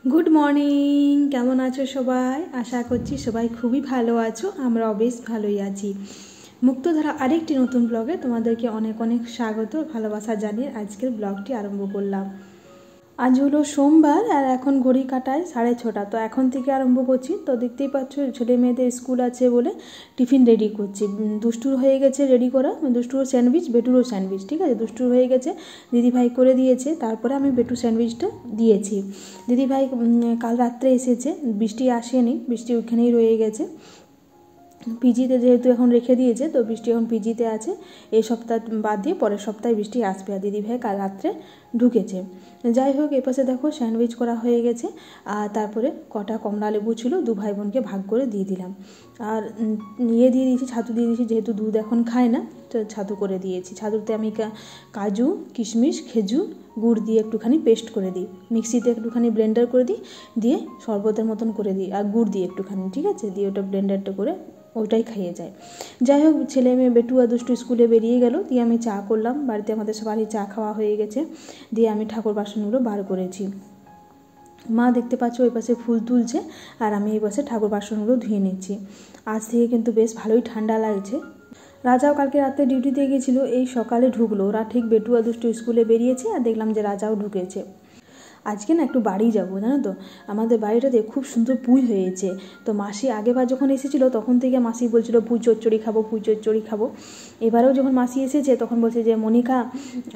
Good morning, কেমন আছো সবাই? আশা করছি সবাই খুবই ভালো আছো। আমরাও বেশ ভালোই আছি। মুক্তধারা আরেকটি নতুন ব্লগে তোমাদেরকে অনেক অনেক স্বাগত, ভালোবাসা জানিয়ে আজকের ব্লগটি আরম্ভ করলাম। আজ হলো সোমবার আর এখন ঘড়ি কাটায় 6:30। তো এখন থেকে আরম্ভ করছি। তো দেখতেই পাচ্ছ ছেলে মেয়েদের স্কুল আছে বলে টিফিন রেডি করছি। দুষ্টুর হয়ে গেছে রেডি করা, দুষ্টুরও স্যান্ডউইচ, বেটুরও স্যান্ডউইচ, ঠিক আছে। দুষ্টুর হয়ে গেছে, দিদিভাই করে দিয়েছে, তারপরে আমি বেটু স্যান্ডউইচটা দিয়েছি। দিদিভাই কাল রাত্রে এসেছে, বৃষ্টি আসেনি, বৃষ্টি ওইখানেই রয়ে গেছে। পিজিতে যেহেতু এখন রেখে দিয়েছে, তো বৃষ্টি এখন পিজিতে আছে। এই সপ্তাহ বাদ দিয়ে পরের সপ্তাহে বৃষ্টি আসবে। আর দিদিভাই কাল রাত্রে ঢুকেছে। যাই হোক, এপাশে দেখো স্যান্ডউইচ করা হয়ে গেছে। আর তারপরে কটা কমলা লেবু ছিল, দু ভাই বোনকে ভাগ করে দিয়ে দিলাম। আর দিয়ে দিয়েছি, ছাতু দিয়ে দিয়েছি, যেহেতু দুধ এখন খায় না, তো ছাতু করে দিয়েছি। ছাতুতে আমি কাজু, কিশমিশ, খেজুর, গুড় দিয়ে একটুখানি পেস্ট করে দিই, মিক্সিতে একটুখানি ব্লেন্ডার করে দিই, দিয়ে শরবতের মতন করে দিই। আর গুড় দিয়ে একটুখানি, ঠিক আছে, দিয়ে ওটা ব্লেন্ডারটা করে ওইটাই খাইয়ে যায়। যাই হোক, ছেলে মেয়ে বেটু আর দুষ্টু স্কুলে বেরিয়ে গেল, দিয়ে আমি চা করলাম। বাড়িতে আমাদের সবারই চা খাওয়া হয়ে গেছে। দিয়ে আমি ঠাকুর বাসনগুলো বার করেছি। মা দেখতে পাচ্ছ ওই পাশে ফুল তুলছে, আর আমি এই পাশে ঠাকুর বাসনগুলো ধুয়ে নিচ্ছি। আজ থেকে কিন্তু বেশ ভালোই ঠান্ডা লাগছে। রাজাও কালকে রাতে ডিউটিতে গিয়েছিল, এই সকালে ঢুকলো। ওরা ঠিক বেটু আর দুষ্টু স্কুলে বেরিয়েছে, আর দেখলাম যে রাজাও ঢুকেছে। আজকে না একটু বাড়ি যাবো, জানো তো, আমাদের বাড়িটাতে খুব সুন্দর পুঁই হয়েছে। তো মাসি আগেবার যখন এসেছিলো তখন থেকে মাসি বলছিল পুঁই চচ্চড়ি খাবো, পুঁই চচ্চড়ি খাবো। এবারেও যখন মাসি এসেছে তখন বলছে যে মনিকা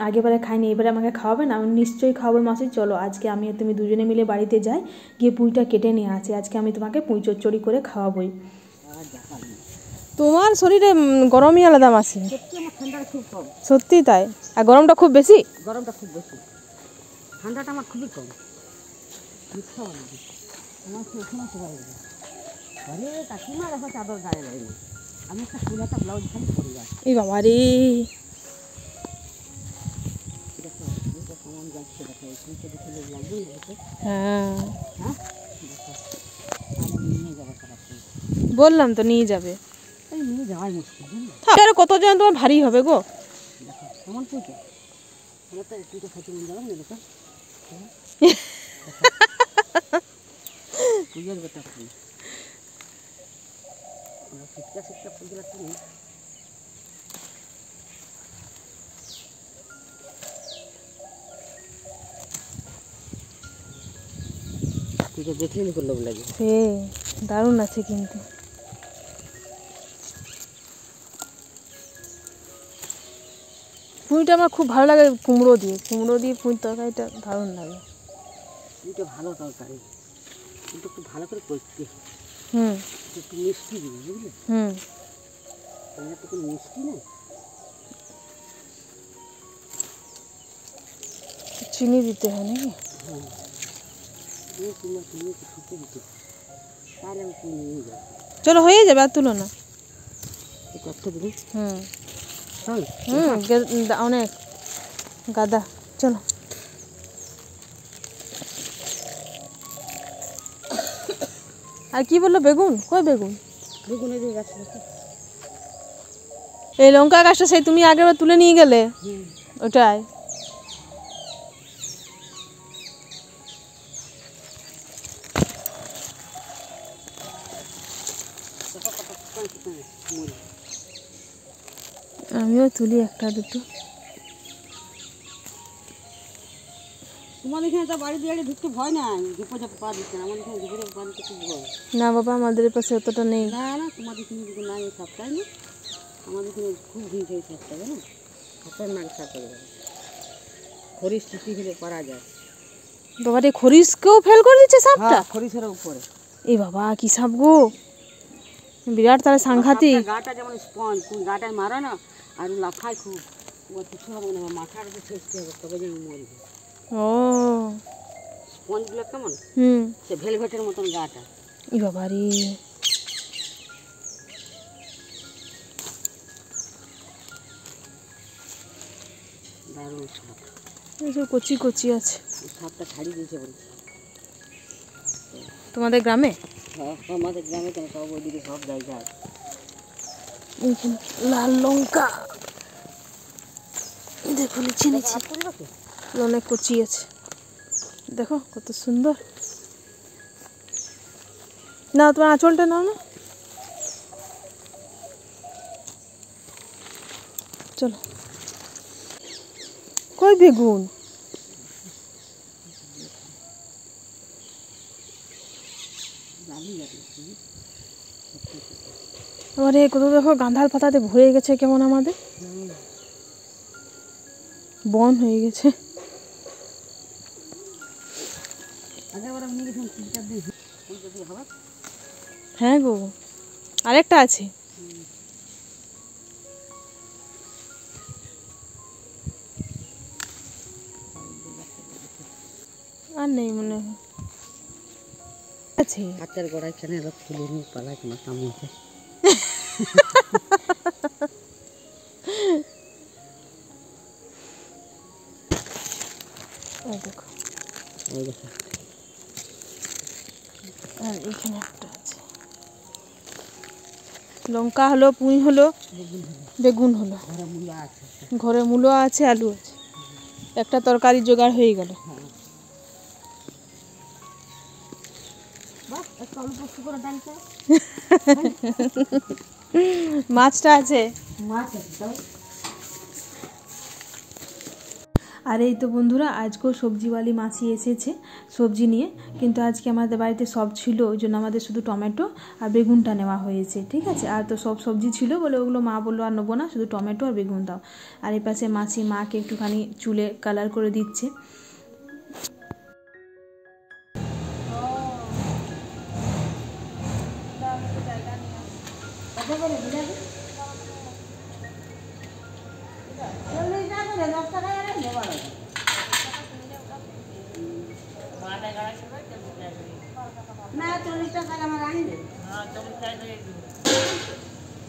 আগেবারে খাইনি, এবারে আমাকে খাওয়াবে না? আমি নিশ্চয়ই খাওয়াবো মাসি, চলো আজকে আমি তুমি দুজনে মিলে বাড়িতে যাই, গিয়ে পুঁইটা কেটে নিয়ে আসি। আজকে আমি তোমাকে পুঁই চচ্চড়ি করে খাওয়াবোই। তোমার শরীরে গরমই আলাদা মাসি, সত্যি তাই। আর গরমটা খুব বেশি, গরমটা খুব বেশি, ঠান্ডাটা আমার খুবই কম। আরে কাকিমা দেখো চাদর গায়ে লাগবে, আমি একটা ফুল একটা ব্লাউজ খালি পরে যাচ্ছি। এই বাবা রে, কেমন যাচ্ছে দেখো, এই ফুলটা দেখে লাগবে না? হ্যাঁ হ্যাঁ দেখো, আমি নিয়ে যাবো খারাপ, বললাম তো নিয়ে যাবে। এই নিয়ে যাওয়াই মুশকিল। আরে কতজন তোমার ভারী হবে গো। দেখো কেমন ফুলটা, তাহলে তো তুইটা খাইতে নিয়ে যাবেন না? দেখো পুজোর বেটা ফুল, শীতকা শীতকা ফুলগুলো কিনে তুইটা দেখলে নি করলো লাগে। সে দারুণ আছে কিন্তু। পুঁইটা আমার খুব ভালো লাগে, কুমড়ো দিয়ে পুঁই তরকারিটা দারুণ লাগে। পুঁইটা ভালো তরকারি, কিন্তু খুব ভালো করে করতে হুম, একটু মিষ্টি দিবি, বুঝলি? হুম, তো কোনো মিষ্টি নেই, চিনি দিতে হয় নাকি? হ্যাঁ চিনি চিনি একটু শুকতে দিতে, তাহলে আমি চিনি নিয়ে যাবো। চলো হয়ে যাবে, আর তুলো না। একটা দিবি? হুম হ্যাঁ হুম, অনেক গাদা। চলো, আর কি বললো? বেগুন কই? বেগুন বেগুনের দিয়ে গাছ আছে, এই লঙ্কা গাছটা সেই তুমি আগের তুলে নিয়ে গেলে, ওটাই। আমিও তুলি একটা দুটো। তোমাদের এখানে তো বাড়ি দিয়ে ঢুকতে ভয় নাই, ঝুপো ঝাপো পা দিচ্ছে না। আমাদের এখানে ঝুপো ঝাপো পা দিতে খুব ভয়। না বাবা, আমাদের পাশে অতটা নেই। না না, তোমাদের এখানে যদি নাই এই সাপটাই না, আমাদের এখানে খুব ভিড় এই সাপটা, জানো, খতরনাক সাপ হয়ে যাবে। খরিস স্থিতি হলে পারা যায়। বাবা রে, খরিসকেও ফেল করে দিচ্ছে সাপটা। খরিসের উপরে। এই বাবা, কি সাপ গো, বিরাট তাহলে সাংঘাতিক। গাটা যেমন স্পঞ্জ, তুমি গাটায় মারো না আর লাফায় খুব, ও কিছু হবে না, মাথার উপর ছেঁচতে হবে তবে যেন মরবে। ও স্পঞ্জগুলো কেমন, হুম, সে ভেলভেটের মতন গাটা। এই বাবা রে, দারুণ সাপ। এইসব কচি কচি আছে। সাপটা ছাড়িয়ে দিয়েছে বলে। তোমাদের গ্রামে? হ্যাঁ আমাদের গ্রামে কেন, সব ওইদিকে সব জায়গায়। এইখানে লাল লঙ্কা দেখো, নিচে নিচে অনেক কচি আছে, দেখো কত সুন্দর। না তোমার আঁচলটা নাও না, চলো। কই বেগুন? আরে কত দেখো গাঁধার পাতাতে ভরে গেছে কেমন, আমাদের বন হয়ে গেছে। হ্যাঁ গো, আরেকটা আছে। আর নেই মনে হয় আছে। হাতের গোড়ায় কেনে লোক তুলে নিয়ে পালায় তোমার সামনে। দেখো ওই দেখো, আর এখানে একটা আছে। লঙ্কা হলো, পুঁই হলো, বেগুন হলো, ঘরে মূলো আছে, আলু আছে, একটা তরকারি জোগাড় হয়ে গেল। মাছটা আছে, আর এই তো বন্ধুরা আজকেও সবজিওয়ালি মাছি এসেছে সবজি নিয়ে, কিন্তু আজকে আমাদের বাড়িতে সব ছিল, ওই জন্য আমাদের শুধু টমেটো আর বেগুনটা নেওয়া হয়েছে, ঠিক আছে। আর তো সব সবজি ছিল বলে ওগুলো মা বললো আর নেবো না, শুধু টমেটো আর বেগুন দাও। আর এই পাশে মাছি মাকে একটুখানি চুলে কালার করে দিচ্ছে। না 40 টাকা আমার আনি দে।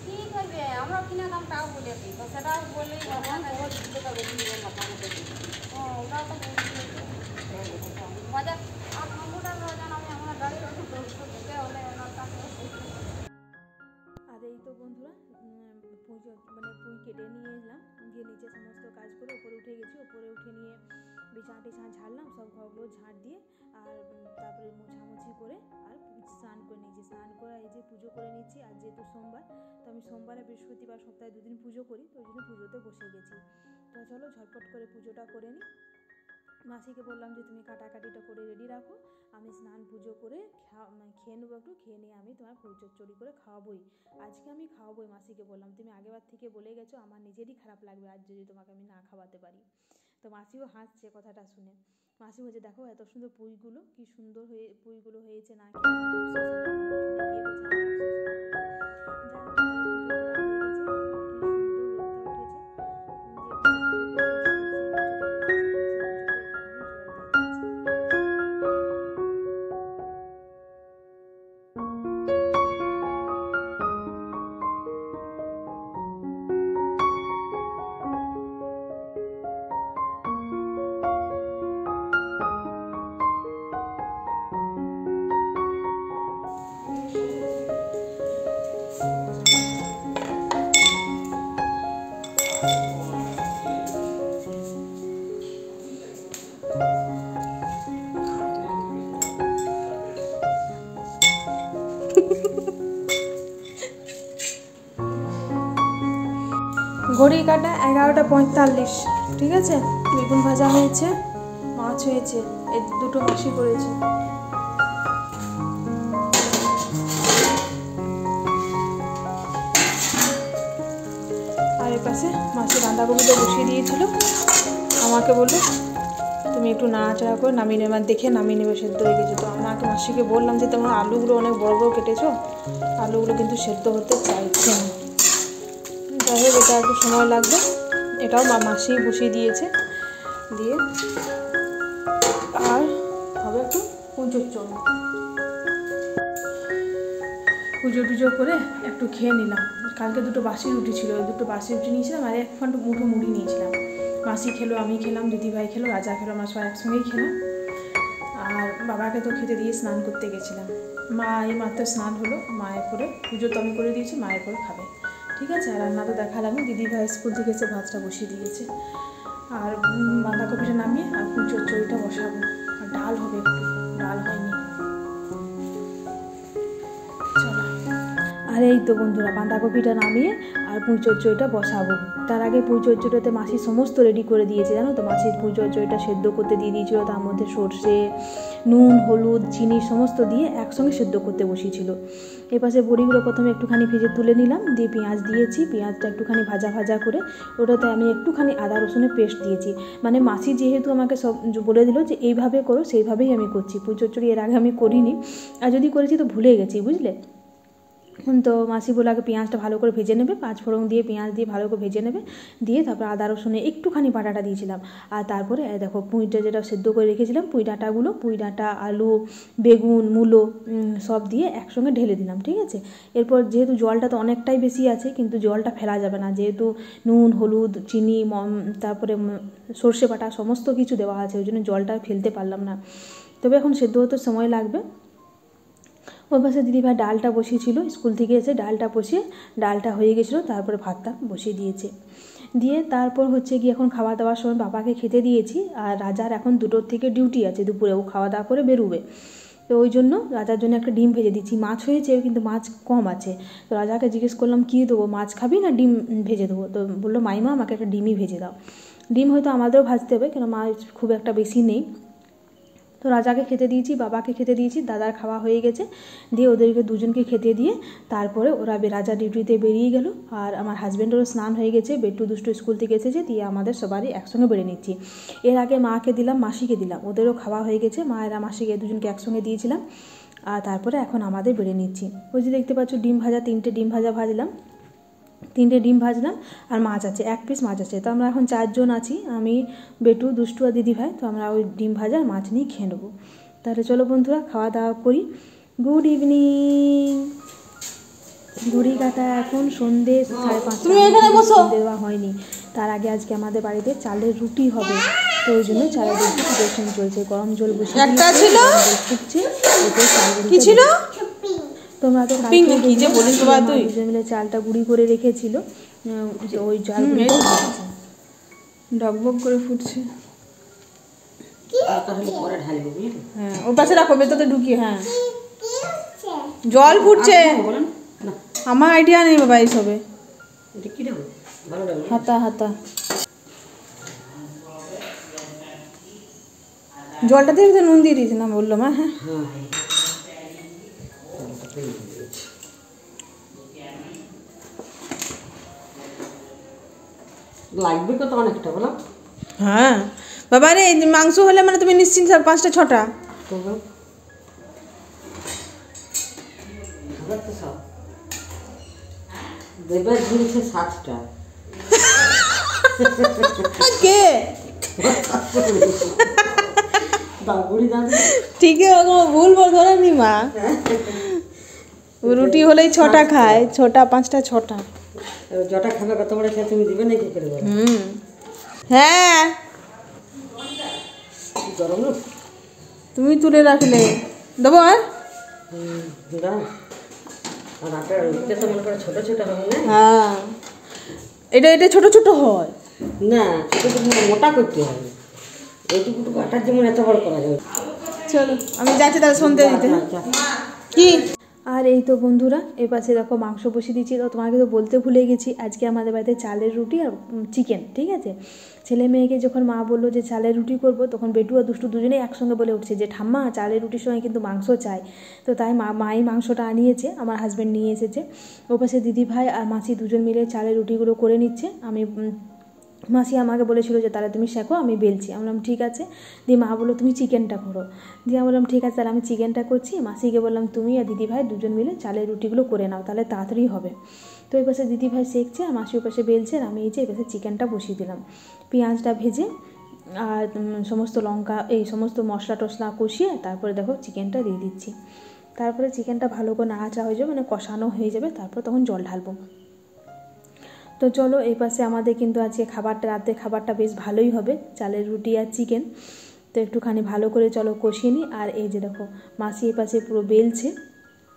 কি করবে আমরা কিনা দাম টাও বলে দিই, তো সেটা বললেই ভগবান ও দিতে পারবে কি মাথা মতো। ও ওটা তো বাজার আর কম্পিউটার বাজার আমি আমার গাড়ি রয়েছে তো দিতে হলে ওনার কাছে। আর এই তো বন্ধুরা পুজো মানে পুঁই কেটে নিয়ে এলাম, গিয়ে নিচে সমস্ত কাজ করে উপরে উঠে গেছি। উপরে উঠে নিয়ে বিছানা টিছানা ঝাড়লাম, সব ঘরগুলো ঝাড় দিয়ে আর তারপরে মোছামুছি করে আর স্নান করে নিয়েছি। স্নান করে এই যে পুজো করে নিচ্ছি। আর যেহেতু সোমবার, তো আমি সোমবার আর বৃহস্পতিবার সপ্তাহে 2 দিন পুজো করি, তো ওই জন্য পুজোতে বসে গেছি। তো চলো ঝটপট করে পুজোটা করে নিই। মাসিকে বললাম যে তুমি কাটাকাটিটা করে রেডি রাখো, আমি স্নান পুজো করে খেয়ে নেবো, একটু খেয়ে নিয়ে আমি তোমার চচ্চড়ি করে খাওয়াবোই। আজকে আমি খাওয়াবোই মাসিকে বললাম, তুমি আগেবার থেকে বলে গেছো, আমার নিজেরই খারাপ লাগবে আজ যদি তোমাকে আমি না খাওয়াতে পারি। তো মাসিও হাসছে কথাটা শুনে। মাসি বলছে দেখো এত সুন্দর পুঁইগুলো, কি সুন্দর হয়ে পুঁইগুলো হয়েছে, না খেয়ে আমার আফসোস হলো, আমার ওখানে গিয়ে বলছে আমি আফসোস করবো। যাই হোক পুজো করা হয়ে গেছে, দেখো কি সুন্দর রোদটা উঠেছে। যে ঘরে পুজো করে নিয়েছি, তুলসী মঞ্চ চলে এসেছি, তুলসী মঞ্চতে একটুখানি জল দিয়ে দিচ্ছি। ঘড়ি কাটা 11:45, ঠিক আছে। বেগুন ভাজা হয়েছে, মাছ হয়েছে, এই দুটো মাসি করেছে। আর এর পাশে মাসি বাঁধাকপিটা বসিয়ে দিয়েছিল, আমাকে বললো তুমি একটু নাড়াচাড়া করে নামিয়ে নেবে, দেখে নামিয়ে নেবে, সেদ্ধ হয়ে গেছে। তো আমাকে মাসিকে বললাম যে তোমার আলুগুলো অনেক বড় বড় কেটেছো, আলুগুলো কিন্তু সেদ্ধ হতে চাইছে না। যাই হোক এটা একটু সময় লাগবে, এটাও মাসি বসিয়ে দিয়েছে। দিয়ে আর হবে একটু পুজোর জন্য, পুজো টুজো করে একটু খেয়ে নিলাম। কালকে দুটো বাসি রুটি ছিল, দুটো বাসি রুটি নিয়েছিলাম আর এক ফান্ড মুঠো মুড়ি নিয়েছিলাম। মাসি খেলো, আমি খেলাম, দিদিভাই খেলো, রাজা খেলো, আমরা সবাই একসঙ্গেই খেলাম। আর বাবাকে তো খেতে দিয়ে স্নান করতে গেছিলাম। মা এই মাত্র স্নান হলো, মায়ের করে পুজো তো আমি করে দিয়েছি, মায়ের করে খাবে, ঠিক আছে। আর রান্না তো দেখালামই, দিদিভাই স্কুল থেকে এসে ভাতটা বসিয়ে দিয়েছে। আর বাঁধাকপিটা নামিয়ে আর চচ্চড়িটা বসাবো, আর ডাল হবে একটু, ডাল হয়নি। আর এই তো বন্ধুরা বাঁধাকপিটা নামিয়ে আর পুঁই চচ্চড়িটা বসাবো। তার আগে পুঁই চচ্চড়িটাতে মাসি সমস্ত রেডি করে দিয়েছে, জানো তো। মাসির পুঁই চচ্চড়িটা সেদ্ধ করতে দিয়ে দিয়েছিল, তার মধ্যে সর্ষে, নুন, হলুদ, চিনি সমস্ত দিয়ে একসঙ্গে সেদ্ধ করতে বসিয়েছিল। এপাশে বড়িগুলো প্রথমে একটুখানি ভেজে তুলে নিলাম, দিয়ে পেঁয়াজ দিয়েছি। পেঁয়াজটা একটুখানি ভাজা ভাজা করে ওটাতে আমি একটুখানি আদা রসুনের পেস্ট দিয়েছি। মানে মাসি যেহেতু আমাকে সব বলে দিল যে এইভাবে করো, সেইভাবেই আমি করছি। পুঁই চচ্চড়ি এর আগে আমি করিনি, আর যদি করেছি তো ভুলে গেছি, বুঝলে। তো মাসি বলে আগে পেঁয়াজটা ভালো করে ভেজে নেবে, 5 ফোড়ন দিয়ে পেঁয়াজ দিয়ে ভালো করে ভেজে নেবে, দিয়ে তারপর আদা রসুনে একটুখানি বাটাটা দিয়েছিলাম। আর তারপরে দেখো পুঁইটা যেটা সেদ্ধ করে রেখেছিলাম, পুঁই ডাঁটা, আলু, বেগুন, মূলো সব দিয়ে একসঙ্গে ঢেলে দিলাম, ঠিক আছে। এরপর যেহেতু জলটা তো অনেকটাই বেশি আছে, কিন্তু জলটা ফেলা যাবে না, যেহেতু নুন, হলুদ, চিনি, তারপরে সর্ষে বাটা সমস্ত কিছু দেওয়া আছে, ওই জন্য জলটা ফেলতে পারলাম না। তবে এখন সেদ্ধ হতে সময় লাগবে। ওর পাশে দিদিভাই ডালটা বসিয়েছিল, স্কুল থেকে এসে ডালটা বসিয়ে, ডালটা হয়ে গেছিলো, তারপরে ভাতটা বসিয়ে দিয়েছে। দিয়ে তারপর হচ্ছে কি এখন খাওয়া দাওয়ার সময় বাবাকে খেতে দিয়েছি। আর রাজার এখন 2টোর থেকে ডিউটি আছে দুপুরে, ও খাওয়া দাওয়া করে বেরোবে। তো ওই জন্য রাজার জন্য একটা ডিম ভেজে দিচ্ছি। মাছ হয়েছে কিন্তু মাছ কম আছে, তো রাজাকে জিজ্ঞেস করলাম কী দেবো, মাছ খাবি না ডিম ভেজে দেবো? তো বললো মাইমা আমাকে একটা ডিমই ভেজে দাও। ডিম হয়তো আমাদেরও ভাজতে হবে, কেন মাছ খুব একটা বেশি নেই। তো রাজাকে খেতে দিয়েছি, বাবাকে খেতে দিয়েছি, দাদার খাওয়া হয়ে গেছে। দিয়ে ওদেরকে দুজনকে খেতে দিয়ে তারপরে ওরা রাজা ডিউটিতে বেরিয়ে গেল। আর আমার হাজব্যান্ডেরও স্নান হয়ে গেছে, বেট্টু দুষ্টু স্কুল থেকে এসেছে, দিয়ে আমাদের সবারই একসঙ্গে বেড়ে নিচ্ছি। এর আগে মাকে দিলাম, মাসিকে দিলাম, ওদেরও খাওয়া হয়ে গেছে, মায়েরা মাসিকে দুজনকে একসঙ্গে দিয়েছিলাম। আর তারপরে এখন আমাদের বেড়ে নিচ্ছি। ওই যে দেখতে পাচ্ছ ডিম ভাজা, 3টে ডিম ভাজা ভাজলাম, 3টে ডিম ভাজলাম, আর মাছ আছে, 1 পিস মাছ আছে। তো আমরা এখন 4 জন আছি, আমি, বেটু, দুষ্টু আর দিদিভাই। তো আমরা ওই ডিম ভাজা আর মাছ নিয়ে খেয়ে নেবো। তাহলে চলো বন্ধুরা খাওয়া দাওয়া করি। Good evening. ঘড়ি কাটা এখন সন্ধ্যে 5:30, দেওয়া হয়নি। তার আগে আজকে আমাদের বাড়িতে চালের রুটি হবে, তো ওই জন্য চালের রুটি প্রিপারেশন চলছে। গরম জল বসে ফুটছে, কি ছিল? তোমরা তো দুজন মিলে চালটা গুঁড়ি করে রেখেছিল, ওই চাল ডগবগ করে ফুটছে। হ্যাঁ, ওর পাশে রাখো, ভেতরে ঢুকিয়ে। হ্যাঁ, জল ফুটছে। আমার আইডিয়া নেই বাবা এইসবে। হাতা হাতা জলটা দিয়ে নুন দিয়ে দিয়েছে না, বললো মা। হ্যাঁ, লাগবে কত অনেকটা বলো। হ্যাঁ বাবা রে, মাংস হলে মানে তুমি নিশ্চিন্ত 5টা 6টা। দেবের ঝুলছে 7টা। কে ঠিক আছে, ভুল ধরেনি মা। রুটি হলেই 6টা খায়, 6টা 5টা 6টা। যটা খাবে কত বড় খেয়ে তুমি দিবে না কি করে? হ্যাঁ, গরম না, তুমি তুলে রাখলে দেবো। আর তো মনে করে ছোট ছোট হবে না। হ্যাঁ, এটা ছোট ছোট হয় না, ছোট ছোট মোটা করতে হবে। এইটুকু আটার যেমন এত বড় করা যাবে। চলো আমি যাচ্ছি তাহলে সন্ধ্যে দিতে। কি আর এই তো বন্ধুরা, এপাশে দেখো মাংস বসিয়ে দিচ্ছি। তো তোমাকে তো বলতে ভুলে গেছি, আজকে আমাদের বাড়িতে চালের রুটি আর চিকেন, ঠিক আছে। ছেলে মেয়েকে যখন মা বললো যে চালের রুটি করবো, তখন বেটু আর দুষ্টু দুজনেই একসঙ্গে বলে উঠছে যে ঠাম্মা চালের রুটির সময় কিন্তু মাংস চাই। তো তাই মাই মাংসটা আনিয়েছে, আমার হাজব্যান্ড নিয়ে এসেছে। ওপাশে দিদিভাই আর মাসি দুজন মিলে চালের রুটিগুলো করে নিচ্ছে। মাসি আমাকে বলেছিল যে তাহলে তুমি শেখো, আমি বেলছি। আমি বললাম ঠিক আছে। দিয়ে মা বললো তুমি চিকেনটা করো। দিয়ে আমি বললাম ঠিক আছে, তাহলে আমি চিকেনটা করছি। মাসিকে বললাম তুমি আর দিদিভাই দুজন মিলে চালের রুটিগুলো করে নাও, তাহলে তাড়াতাড়ি হবে। তো এই পাশে দিদিভাই শেখছে আর মাসি পাশে বেলছে, আর আমি এই যে এই পাশে চিকেনটা বসিয়ে দিলাম। পেঁয়াজটা ভেজে আর সমস্ত লঙ্কা সমস্ত মশলা টশলা কষিয়ে তারপরে দেখো চিকেনটা দিয়ে দিচ্ছি। তারপরে চিকেনটা ভালো করে নাড়াচাড়া হয়ে যাবে, মানে কষানো হয়ে যাবে, তারপর তখন জল ঢালবো। তো চলো, এই পাশে আমাদের কিন্তু আজকে রাতের খাবারটা বেশ ভালোই হবে, চালের রুটি আর চিকেন। তো একটুখানি ভালো করে চলো কষিয়ে নিই। আর এই যে দেখো মাসি এই পাশে পুরো বেলছে,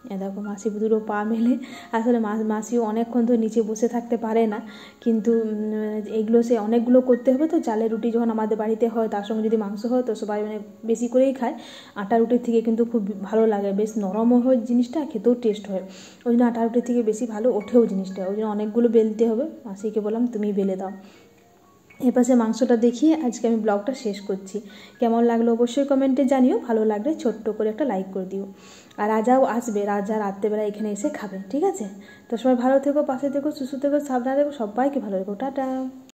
দেখো মাসি দুটো পা মেলে, আসলে মাসিও অনেকক্ষণ তো নিচে বসে থাকতে পারে না, কিন্তু এগুলো সে অনেকগুলো করতে হবে তো। চালের রুটি যখন আমাদের বাড়িতে হয় তার সঙ্গে যদি মাংস হয় তো সবাই মানে বেশি করেই খায়। আটা রুটির থেকে কিন্তু খুব ভালো লাগে, বেশ নরমও হয় জিনিসটা, খেতেও টেস্ট হয়। ওই জন্য আটা রুটির থেকে বেশি ভালো ওঠেও জিনিসটা, ওই জন্য অনেকগুলো বেলতে হবে। মাসিকে বললাম তুমি বেলে দাও। এপাশে মাংসটা দেখিয়ে আজকে আমি ব্লগটা শেষ করছি। কেমন লাগলো অবশ্যই কমেন্টে জানিও, ভালো লাগলে ছোট্ট করে একটা লাইক করে দিও। আর রাজাও আসবে, রাজা রাত্রেবেলা এখানে এসে খাবে, ঠিক আছে? তো সবাই ভালো থেকো, পাশে থেকো, সুস্থ থেকো, সাবধানে থেকো, সবাইকে ভালো থেকো, টাটা।